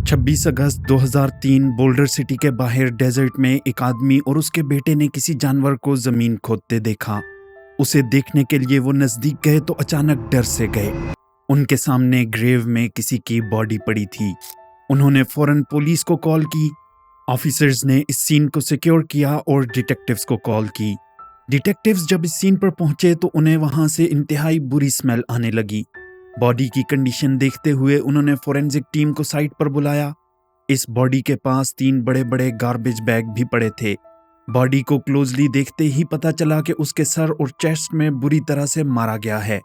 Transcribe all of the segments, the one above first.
26 अगस्त 2003 boulder city के बाहर desert में एक आदमी और उसके बेटे ने किसी जानवर को जमीन खोदते देखा। उसे देखने के लिए वो नजदीक गए तो अचानक डर से गए। उनके सामने ग्रेव में किसी की बॉडी पड़ी थी। उन्होंने फौरन पुलिस को कॉल की। ऑफिसर्स ने इस सीन को सिक्योर किया और डिटेक्टिव्स को कॉल की। डिटेक्टिव्स जब इस सीन पर पहुंचे तो उन्हें वहां से इंतहाई बुरी स्मेल आने लगी। बॉडी की कंडीशन देखते हुए उन्होंने फोरेंसिक टीम को साइट पर बुलाया। इस बॉडी के पास 3 बड़े बड़े गार्बेज बैग भी पड़े थे। बॉडी को क्लोजली देखते ही पता चला कि उसके सर और चेस्ट में बुरी तरह से मारा गया है।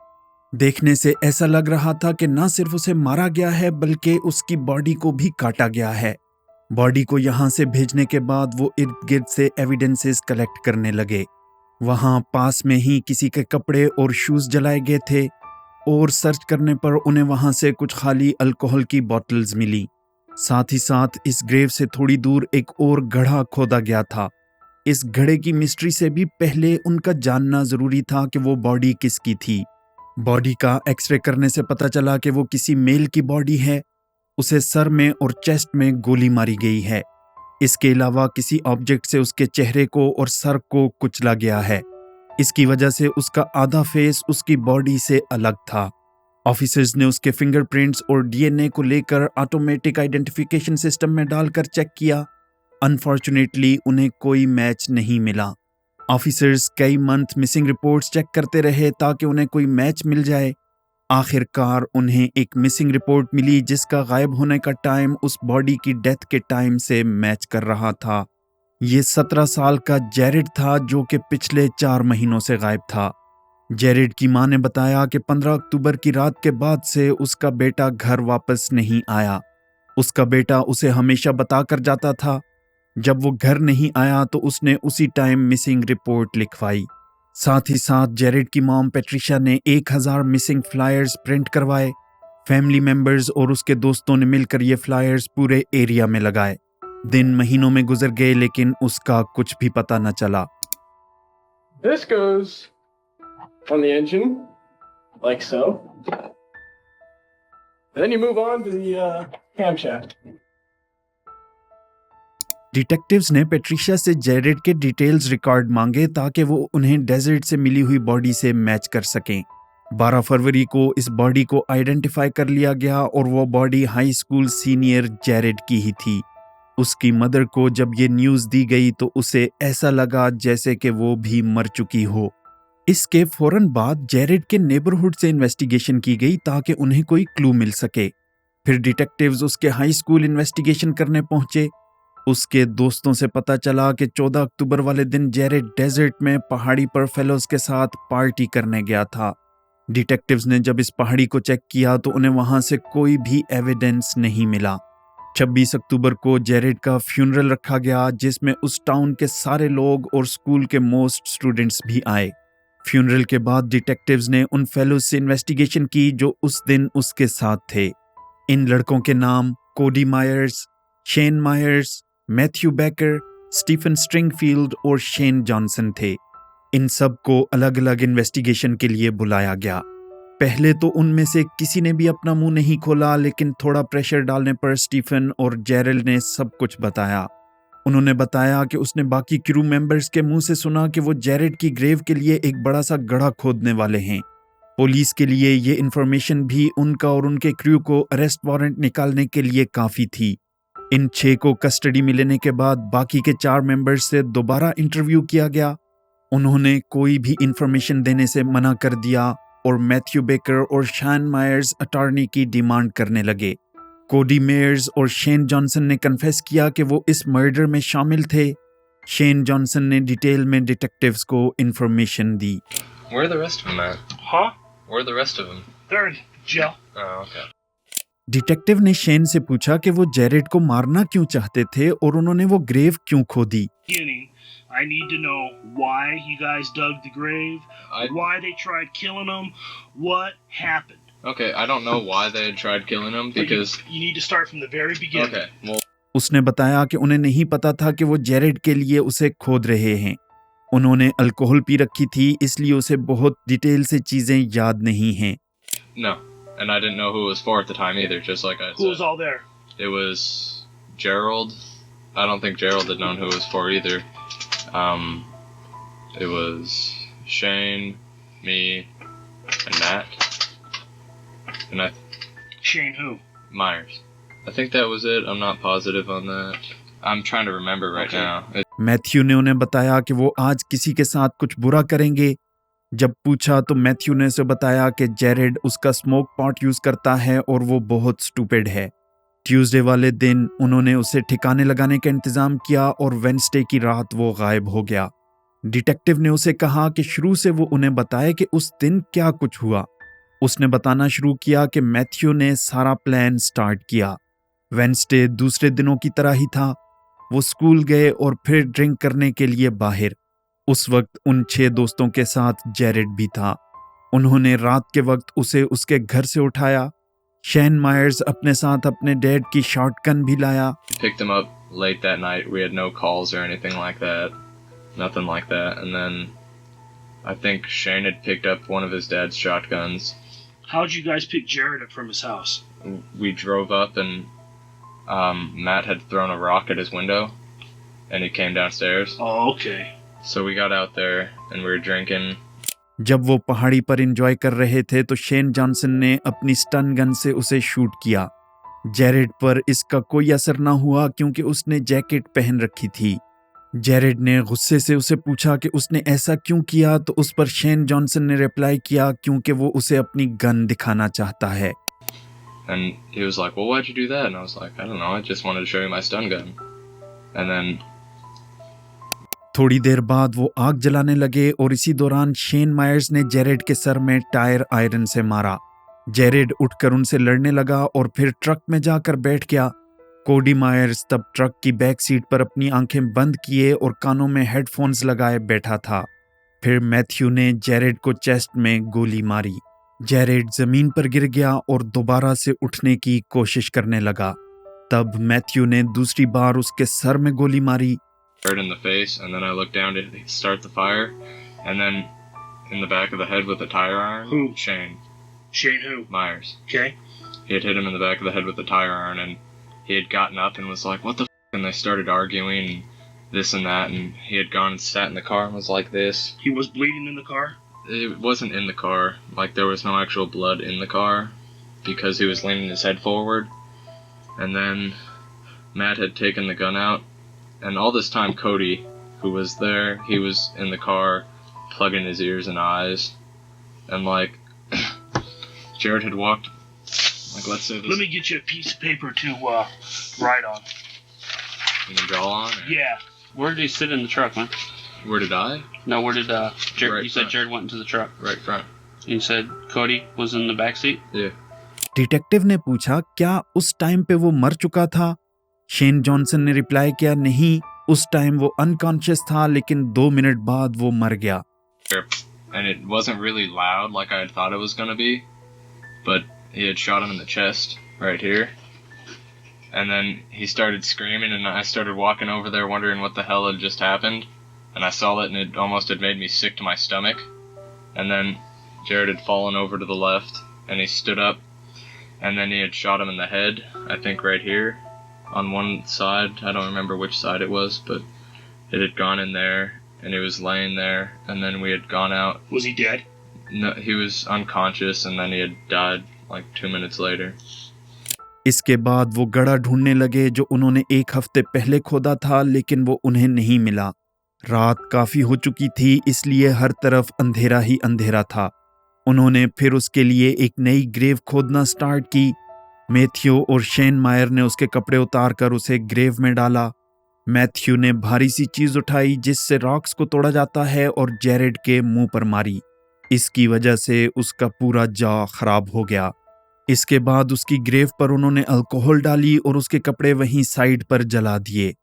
देखने से ऐसा लग रहा था कि न सिर्फ उसे मारा गया है बल्कि उसकी बॉडी को भी काटा गया है। बॉडी को यहाँ से भेजने के बाद वो इर्द गिर्द से एविडेंसेस कलेक्ट करने लगे। वहाँ पास में ही किसी के कपड़े और शूज जलाए गए थे और सर्च करने पर उन्हें वहाँ से कुछ खाली अल्कोहल की बॉटल्स मिली। साथ ही साथ इस ग्रेव से थोड़ी दूर एक और गड्ढा खोदा गया था। इस गड्ढे की मिस्ट्री से भी पहले उनका जानना जरूरी था कि वो बॉडी किसकी थी। बॉडी का एक्सरे करने से पता चला कि वो किसी मेल की बॉडी है। उसे सर में और चेस्ट में गोली मारी गई है। इसके अलावा किसी ऑब्जेक्ट से उसके चेहरे को और सर को कुचला गया है। इसकी वजह से उसका आधा फेस उसकी बॉडी से अलग था। ऑफिसर्स ने उसके फिंगरप्रिंट्स और डीएनए को लेकर ऑटोमेटिक आइडेंटिफिकेशन सिस्टम में डालकर चेक किया। अनफॉर्चुनेटली उन्हें कोई मैच नहीं मिला। ऑफिसर्स कई मंथ मिसिंग रिपोर्ट्स चेक करते रहे ताकि उन्हें कोई मैच मिल जाए। आखिरकार उन्हें एक मिसिंग रिपोर्ट मिली जिसका गायब होने का टाइम उस बॉडी की डेथ के टाइम से मैच कर रहा था। ये 17 साल का जेरेड था जो कि पिछले 4 महीनों से गायब था। जेरेड की मां ने बताया कि 15 अक्टूबर की रात के बाद से उसका बेटा घर वापस नहीं आया। उसका बेटा उसे हमेशा बताकर जाता था। जब वो घर नहीं आया तो उसने उसी टाइम मिसिंग रिपोर्ट लिखवाई। साथ ही साथ जेरेड की मॉम पैट्रिशा ने 1000 मिसिंग फ्लायर्स प्रिंट करवाए। फैमिली मेंबर्स और उसके दोस्तों ने मिलकर ये फ्लायर्स पूरे एरिया में लगाए। दिन महीनों में गुजर गए लेकिन उसका कुछ भी पता न चला। This goes on the engine, like so. And then you move on to the camshaft. Detectives ने पैट्रिशा से जेरेड के डिटेल्स रिकॉर्ड मांगे ताकि वो उन्हें डेजर्ट से मिली हुई बॉडी से मैच कर सकें। 12 फरवरी को इस बॉडी को आइडेंटिफाई कर लिया गया और वो body high school senior Jared की ही थी। उसकी मदर को जब ये न्यूज़ दी गई तो उसे ऐसा लगा जैसे कि वो भी मर चुकी हो। इसके फौरन बाद जेरेड के नेबरहुड से इन्वेस्टिगेशन की गई ताकि उन्हें कोई क्लू मिल सके। फिर डिटेक्टिव्स उसके हाई स्कूल इन्वेस्टिगेशन करने पहुंचे। उसके दोस्तों से पता चला कि 14 अक्टूबर वाले दिन जेरेड डेजर्ट में पहाड़ी पर फेलोज के साथ पार्टी करने गया था। डिटेक्टिव्स ने जब इस पहाड़ी को चेक किया तो उन्हें वहां से कोई भी एविडेंस नहीं मिला। 26 अक्टूबर को जेरेड का फ्यूनरल रखा गया जिसमें उस टाउन के सारे लोग और स्कूल के मोस्ट स्टूडेंट्स भी आए। फ्यूनरल के बाद डिटेक्टिव्स ने उन फेलोज से इन्वेस्टिगेशन की जो उस दिन उसके साथ थे। इन लड़कों के नाम Cody Myers, Shane Myers, Matthew Baker, Stephen Stringfield और शेन जॉनसन थे। इन सब को अलग अलग इन्वेस्टिगेशन के लिए बुलाया गया। पहले तो उनमें से किसी ने भी अपना मुंह नहीं खोला लेकिन थोड़ा प्रेशर डालने पर स्टीफन और जेरल ने सब कुछ बताया। उन्होंने बताया कि उसने बाकी क्रू मेंबर्स के मुंह से सुना कि वो जेरेड की ग्रेव के लिए एक बड़ा सा गड्ढा खोदने वाले हैं। पुलिस के लिए ये इन्फॉर्मेशन भी उनका और उनके क्रू को अरेस्ट वारंट निकालने के लिए काफ़ी थी। इन 6 को कस्टडी में लेने के बाद बाकी के 4 मेंबर्स से दोबारा इंटरव्यू किया गया। उन्होंने कोई भी इंफॉर्मेशन देने से मना कर दिया और मैथ्यू बेकर और शैन मायर्स अटॉर्नी की डिमांड करने लगे। कोडी मेयर्स और शेन जॉनसन ने कन्फेस किया कि वो इस मर्डर में शामिल थे। शेन जॉनसन ने डिटेल में डिटेक्टिव्स को information the. Where are the rest of them at? Huh? Where are the rest of them? They're in jail. Oh, okay. Detective ने शेन से पूछा कि वो जेरेड को मारना क्यों चाहते थे और उन्होंने वो ग्रेव क्यों खोदी। I need to know why you guys dug the grave, why they tried killing him, what happened. Okay, I don't know why they had tried killing him because you need to start from the very beginning. Okay, well, उसने बताया कि उन्हें नहीं पता था कि वो Jared के लिए उसे खोद रहे हैं। उन्होंने अल्कोहल पी रखी थी इसलिए उसे बहुत डिटेल से चीजें याद नहीं हैं। No, and I didn't know who it was for at the time either, just like I said. Who was all there? It was Gerald. I don't think Gerald had known who it was for either. It was Shane, me, and Matt. And Shane who? Myers. I think that was it. I'm not positive on that. I'm trying to remember right now. Matthew ने उन्हें बताया कि वो आज किसी के साथ कुछ बुरा करेंगे। जब पूछा तो मैथ्यू ने उसे बताया कि जेरेड उसका स्मोक पॉट यूज करता है और वो बहुत स्टूपिड है। ट्यूसडे वाले दिन उन्होंने उसे ठिकाने लगाने का इंतजाम किया और वेडनेसडे की रात वो गायब हो गया। डिटेक्टिव ने उसे कहा कि शुरू से वो उन्हें बताए कि उस दिन क्या कुछ हुआ। उसने बताना शुरू किया कि मैथ्यू ने सारा प्लान स्टार्ट किया। वेडनेसडे दूसरे दिनों की तरह ही था। वो स्कूल गए और फिर ड्रिंक करने के लिए बाहर। उस वक्त उन 6 दोस्तों के साथ जेरेड भी था। उन्होंने रात के वक्त उसे उसके घर से उठाया। शेन मायर्स अपने साथ अपने डैड की शॉटगन भी लाया। Picked him up late that night. We had no calls or anything like that. Nothing like that. And then I think Shane had picked up one of his dad's shotguns. How'd you guys pick Jared up from his house? We drove up and Matt had thrown a rock at his window and he came downstairs. Oh, okay. So we got out there and we were drinking. जब वो पहाड़ी पर enjoy कर रहे थे तो Shane Johnson ने अपनी स्टन गन से उसे शूट किया। जेरेड पर इसका कोई असर ना हुआ क्योंकि उसने जैकेट पहन रखी थी। जेरेड ने गुस्से से उसे पूछा कि उसने ऐसा क्यों किया, तो उस पर शेन जॉनसन ने रिप्लाई किया क्योंकि वो उसे अपनी गन दिखाना चाहता है। And he was like, well, why'd you do that? And I was like, I don't know, I just wanted to show you my stun gun. And then थोड़ी देर बाद वो आग जलाने लगे और इसी दौरान शेन मायर्स ने जेरेड के सर में टायर आयरन से मारा। जेरेड उठकर उनसे लड़ने लगा और फिर ट्रक में जाकर बैठ गया। कोडी मायर्स तब ट्रक की बैक सीट पर अपनी आंखें बंद किए और कानों में हेडफोन्स लगाए बैठा था। फिर मैथ्यू ने जेरेड को चेस्ट में गोली मारी। जेरेड जमीन पर गिर गया और दोबारा से उठने की कोशिश करने लगा। तब मैथ्यू ने दूसरी बार उसके सर में गोली मारी। in the face, and then I looked down to start the fire, and then in the back of the head with a tire iron. Who? Shane. Shane who? Myers. Okay. He had hit him in the back of the head with a tire iron, and he had gotten up and was like, what the f***? And they started arguing, and this and that, and he had gone and sat in the car and was like this. He was bleeding in the car? It wasn't in the car. Like, there was no actual blood in the car, because he was leaning his head forward. And then Matt had taken the gun out. And all this time, Cody, who was there, he was in the car, plugging his ears and eyes. And, like, Jared had walked, like, let's say this... Let me get you a piece of paper to write on. You can draw on? Or? Yeah. Where did he sit in the truck, man? Where did I? No, where did Jared... Right you said front. Jared went into the truck. Right front. And you said Cody was in the back seat? Yeah. Detective ने पूछा क्या उस time पे वो मर चुका था। Shane Johnson ने रिप्लाई किया नहीं, उस टाइम वो अनकॉन्शियस था, लेकिन 2 मिनट बाद वो मर गया। And it wasn't really loud like I had thought it was going to be, but he had shot him in the chest right here. And then he started screaming, and I started walking over there wondering what the hell had just happened. And I saw it, and it almost had made me sick to my stomach. And then Jared had fallen over to the left, and he stood up, and then he had shot him in the head, I think right here. On one side, I don't remember which side it was, but it had gone in there, and he was laying there, and then we had gone out. Was he dead? No, he was unconscious, and then he had died like 2 minutes later. इसके बाद वो गड़ा ढूंढने लगे जो उन्होंने 1 हफ्ते पहले खोदा था, लेकिन वो उन्हें नहीं मिला। रात काफी हो चुकी थी, इसलिए हर तरफ अंधेरा ही अंधेरा था। उन्होंने फिर उसके लिए एक नई ग्रेव खोदना स्टार्ट की। मैथ्यू और शेन मायर ने उसके कपड़े उतारकर उसे ग्रेव में डाला। मैथ्यू ने भारी सी चीज उठाई जिससे रॉक्स को तोड़ा जाता है और जेरेड के मुंह पर मारी। इसकी वजह से उसका पूरा जॉ खराब हो गया। इसके बाद उसकी ग्रेव पर उन्होंने अल्कोहल डाली और उसके कपड़े वहीं साइड पर जला दिए।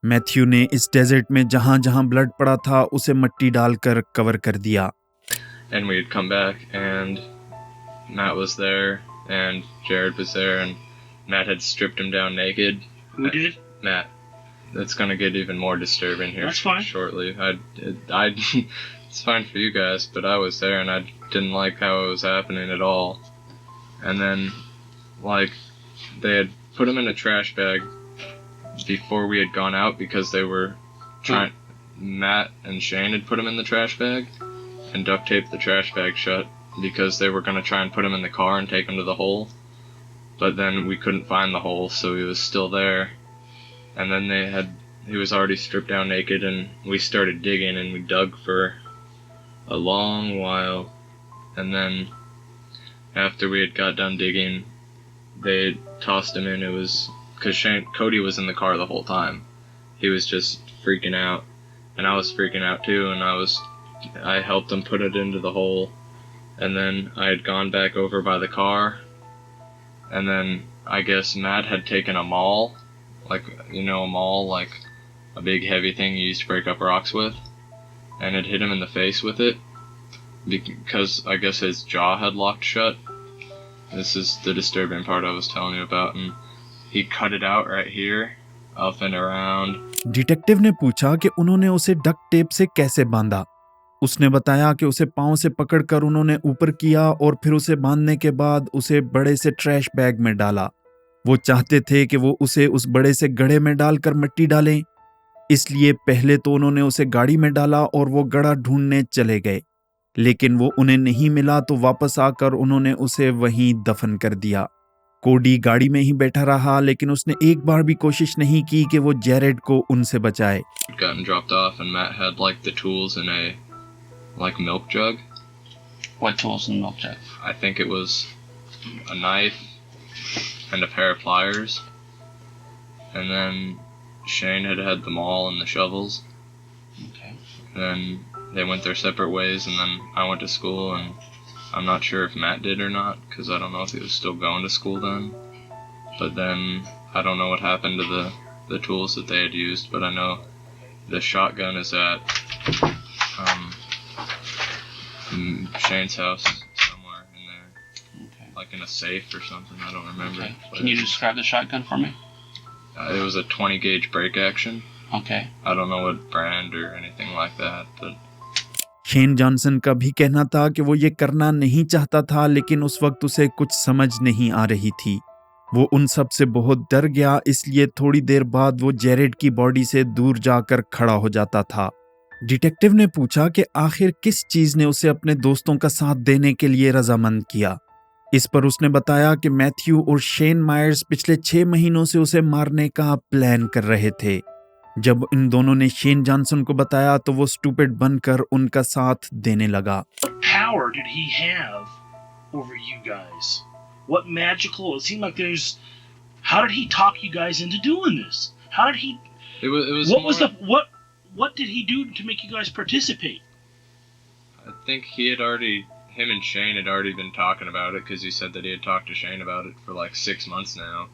मैथ्यू ने इस डेजर्ट में जहां जहां ब्लड पड़ा था उसे मिट्टी डालकर कवर कर दिया। And we had come back, and Matt was there, and Jared was there, and Matt had stripped him down naked. Who did? Matt. That's gonna get even more disturbing here. That's fine. Shortly. It's fine for you guys, but I was there, and I didn't like how it was happening at all. And then, like, they had put him in a trash bag before we had gone out because they were trying. Matt and Shane had put him in the trash bag and duct taped the trash bag shut because they were going to try and put him in the car and take him to the hole. But then we couldn't find the hole, so he was still there. And then he was already stripped down naked, and we started digging, and we dug for a long while. And then after we had got done digging, they tossed him in. It was because Cody was in the car the whole time. He was just freaking out, and I was freaking out too, and I helped him put it into the hole. And then I had gone back over by the car, and then I guess Matt had taken a maul, like, a maul, like a big heavy thing you used to break up rocks with, and had hit him in the face with it, because I guess his jaw had locked shut. This is the disturbing part I was telling you about, and he cut it out right here, up and around. Detective ने पूछा कि उन्होंने उसे duct tape से कैसे बांधा। उसने बताया कि उसे पांव से पकड़कर उन्होंने ऊपर किया और फिर उसे बांधने के बाद उसे बड़े से ट्रैश बैग में डाला। वो चाहते थे कि वो उसे उस बड़े से गड्ढे में डालकर मिट्टी डालें, इसलिए पहले तो उन्होंने उसे गाड़ी में डाला और वो गड्ढा ढूंढने चले गए, लेकिन वो उन्हें नहीं मिला तो वापस आकर उन्होंने उसे वहीं दफन कर दिया। कोडी गाड़ी में ही बैठा रहा, लेकिन उसने एक बार भी कोशिश नहीं की कि वो जेरेड को उनसे बचाए। Gotten dropped off and Matt had like the tools in a milk jug. What tools in the milk jug? I think it was a knife and a pair of pliers. And then Shane had the maul and the shovels. Okay. Then they went their separate ways, and then I went to school, and I'm not sure if Matt did or not, because I don't know if he was still going to school then. But then I don't know what happened to the tools that they had used, but I know the shotgun is at Shane's house somewhere in there. Okay. Like in a safe or something, I don't remember. Okay. But Can you describe the shotgun for me? it was a 20 gauge break action. Okay. I don't know what brand or anything like that, but Shane Johnson का भी कहना था कि वो ये करना नहीं चाहता था, लेकिन उस वक्त उसे कुछ समझ नहीं आ रही थी। वो उन सब से बहुत डर गया, इसलिए थोड़ी देर बाद वो जेरेड की बॉडी से दूर जाकर खड़ा हो जाता था। डिटेक्टिव ने पूछा कि आखिर किस चीज ने उसे अपने दोस्तों का साथ देने के लिए रजामंद किया। इस पर उसने बताया कि मैथ्यू और शेन मायर्स पिछले 6 महीनों से उसे मारने का प्लान कर रहे थे। जब इन दोनों ने शेन जॉनसन को बताया तो वो स्टूपिड बनकर उनका साथ देने लगा। What power did he have over you guys? What magical? It seemed like there's. How did he talk you guys into doing this? How did he? it was What more, was the what did he do to make you guys participate? I think him and Shane had already been talking about it, because he said that he had talked to Shane about it for like 6 months now.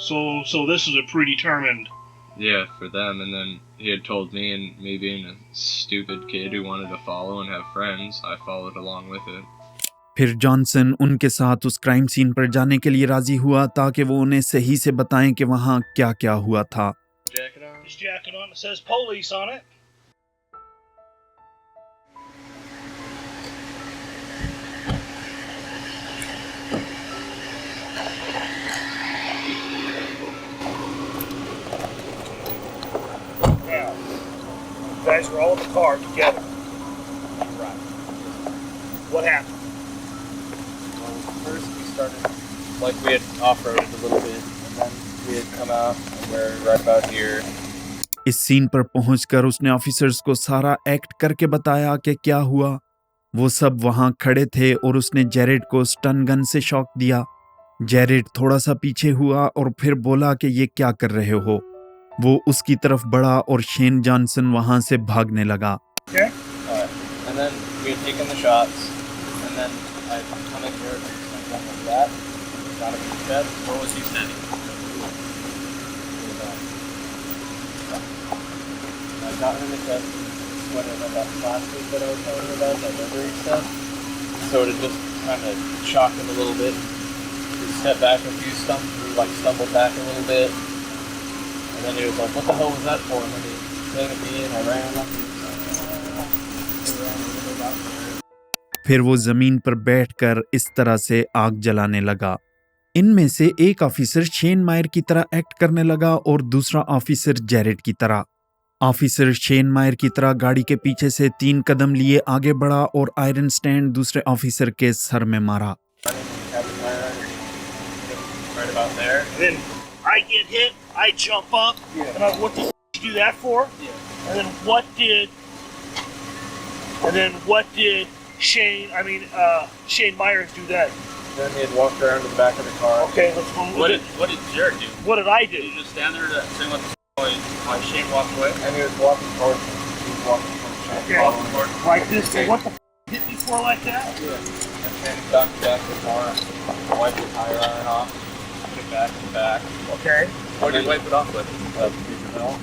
So this was a predetermined. Yeah, for them, and then he had told me, and me being a stupid kid who wanted to follow and have friends, I followed along with it. फिर Johnson उनके साथ उस crime scene पर जाने के लिए राजी हुआ ताकि वो उन्हें सही से बताएं कि वहाँ क्या-क्या हुआ था। Jacket on? His jacket on. It says police on it. Now, you guys were all in the car together. Right. What happened? First we started, like we had off-roaded a little bit, and then we had come out, and we're right about here. इस scene पर पहुंचकर उसने officers को सारा act करके बताया कि क्या हुआ। वो सब वहां खड़े थे और उसने जेरेड को स्टन गन से शॉक दिया। जेरेड थोड़ा सा पीछे हुआ और फिर बोला कि ये क्या कर रहे हो। वो उसकी तरफ बढ़ा और शेन जॉनसन वहां से भागने लगा। Okay. And then we had taken the shots, and then I come in here, and I like that, got him in the chest. Where was he standing? I got him in the chest when it went up last week that I was telling you about, that memory stuff. So it had just kind of shocked him a little bit. He stepped back a few stumbled back a little bit. And then he was like, what the hell was that for? And then he came at me and I ran up. फिर वो जमीन पर बैठकर इस तरह से आग जलाने लगा। इनमें से एक ऑफिसर शेन मायर की तरह एक्ट करने लगा और दूसरा ऑफिसर जेरेड की तरह। ऑफिसर शेन मायर की तरह गाड़ी के पीछे से 3 कदम लिए आगे बढ़ा और आयरन स्टैंड दूसरे ऑफिसर के सर में मारा। Right about there. And then I get hit, I jump up, and what the you do that for? Yeah. And then what did Shane Myers do then? Then he had walked around to the back of the car. Okay, let's go. What did Jared do? What did I do? Did you just stand there saying what the while Shane walked away? And he was walking towards him. He was walking towards Shane. Okay. Following towards him. Like this thing. What the hit me for like that? Yeah. And Shane got back the car, wiped the tire iron off, put it back in the back. Okay. What did you wipe it off with? Paper towel.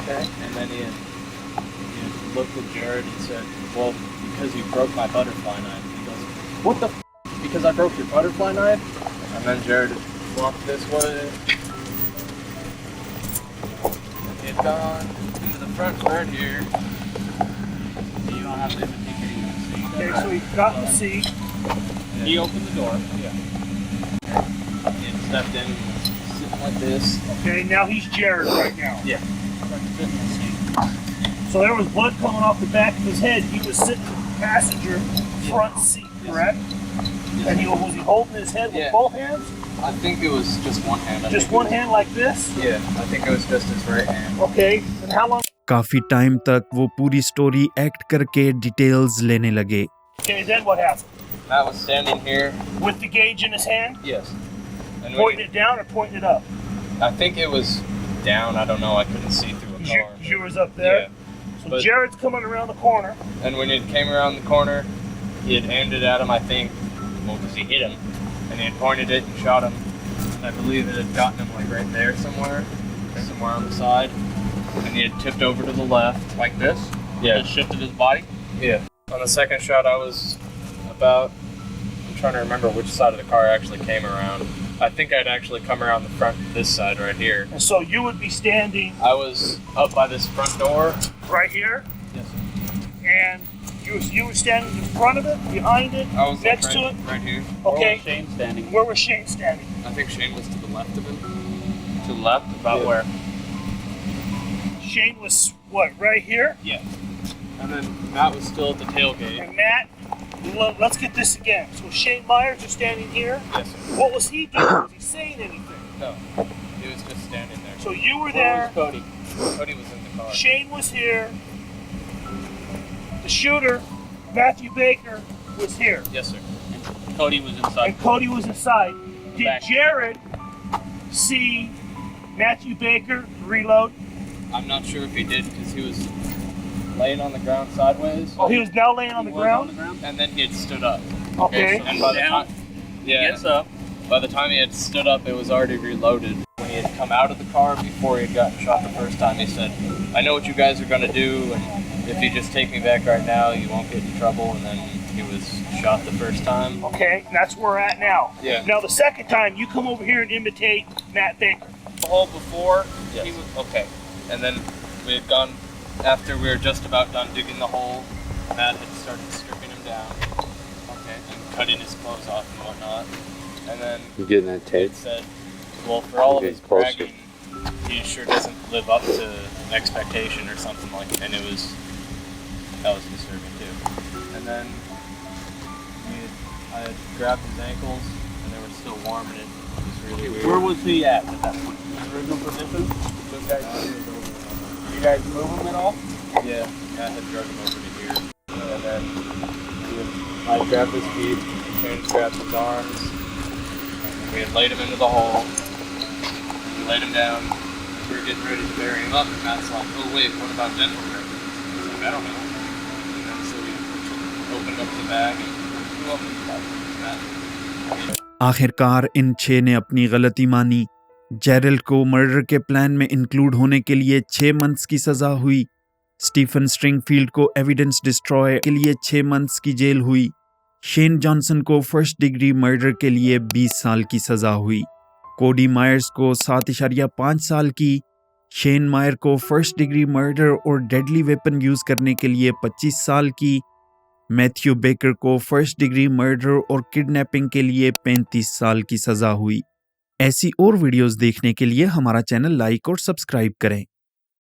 Okay. And then he had looked at Jared and said, well, because you broke my butterfly knife. He goes, what the because I broke your butterfly knife? And then Jared walked this way. And he had gone into the front right here. You don't have to even take it in. Okay, so he got in the seat. He opened the door. Yeah. He had stepped in, sitting like this. Okay, now he's Jared right now. Yeah. So there was blood coming off the back of his head. He was sitting in the passenger front seat, correct? And was he holding his head with Yeah. both hands? I think it was just one hand. Just one hand like this? Yeah, I think it was just his right hand. Okay, and how long? काफी time तक वो पूरी story act करके details लेने लगे। Okay, then what happened? Matt was standing here. With the gauge in his hand? Yes. And Pointing it down or pointing it up? I think it was down. I don't know. I couldn't see through a car. You was up there? Yeah. So But- Jared's coming around the corner. And when it came around the corner, he had aimed it at him, I think, well, because he hit him. And he had pointed it and shot him. And I believe it had gotten him, like, right there somewhere on the side. And he had tipped over to the left. Like this? Yeah. Just shifted his body? Yeah. On the second shot, I was about, I'm trying to remember which side of the car actually came around. I think I'd actually come around the front, this side right here. And so you would be standing I was up by this front door. right here, Yes. and you were standing in front of it, behind it, I was next like, to right, it. right here. Okay. Where was Shane standing? Where was Shane standing? I think Shane was to the left of him. To the left? About Yeah. where? Shane was what? Right here. Yeah. And then Matt was still at the tailgate. And Matt, let's get this again. So Shane Myers is standing here. Yes, sir. What was he doing? Was he saying anything? No, he was just standing there. So you were Where there. was Cody? Cody was in the car. Shane was here. The shooter, Matthew Baker, was here. Yes, sir. Cody was inside. And Cody was inside. Did Back. Jared see Matthew Baker reload? I'm not sure if he did because he was laying on the ground sideways. Oh, he was now laying on the Was ground? on the ground? And then he had stood up. Okay. And by the Down. time, yeah, Gets up. by the time he had stood up, it was already reloaded. When he had come out of the car before he had gotten shot the first time, he said, "I know what you guys are gonna do, and if you just take me back right now, you won't get in trouble." And then he was shot the first time. Okay, and that's where we're at now. Yeah. Now the second time, you come over here and imitate Matt Baker. The hole before, Yes. he was okay. And then we had gone after we were just about done digging the hole. Matt had started stripping him down, Okay. and cutting his clothes off and whatnot. And then You getting that it tape? said, "Well, for all of Okay, his closer. bragging, he sure doesn't live up to expectation or something like." And that was disturbing too. And then I had grabbed his ankles, and they were still warm, and it was really weird. Where was he at that point? His original position? You guys move him at all? Yeah, Matt had drug him over to here. And then I grabbed his feet, Shane grabbed his arms, and we had laid him into the hole. We laid him down, we were getting ready to bury him up, and Matt's like, "Oh wait, what about dental records?" I was like, "I don't know." And then so we opened up the bag and blew up Matt. आखिरकार इन 6 ने अपनी गलती मानी। जेरल को murder के plan में include होने के लिए 6 मंथ्स की सजा हुई। स्टीफन स्ट्रिंगफील्ड को एविडेंस डिस्ट्रॉय के लिए 6 मंथ्स की जेल हुई। शेन जॉनसन को फर्स्ट डिग्री मर्डर के लिए 20 साल की सजा हुई। कोडी मायर्स को 7.5 साल की, शेन मायर को फर्स्ट डिग्री मर्डर और डेडली वेपन यूज करने के लिए 25 साल की, मैथ्यू बेकर को फर्स्ट डिग्री मर्डर और किडनैपिंग के लिए 35 साल की सजा हुई। ऐसी और वीडियोस देखने के लिए हमारा चैनल लाइक और सब्सक्राइब करें।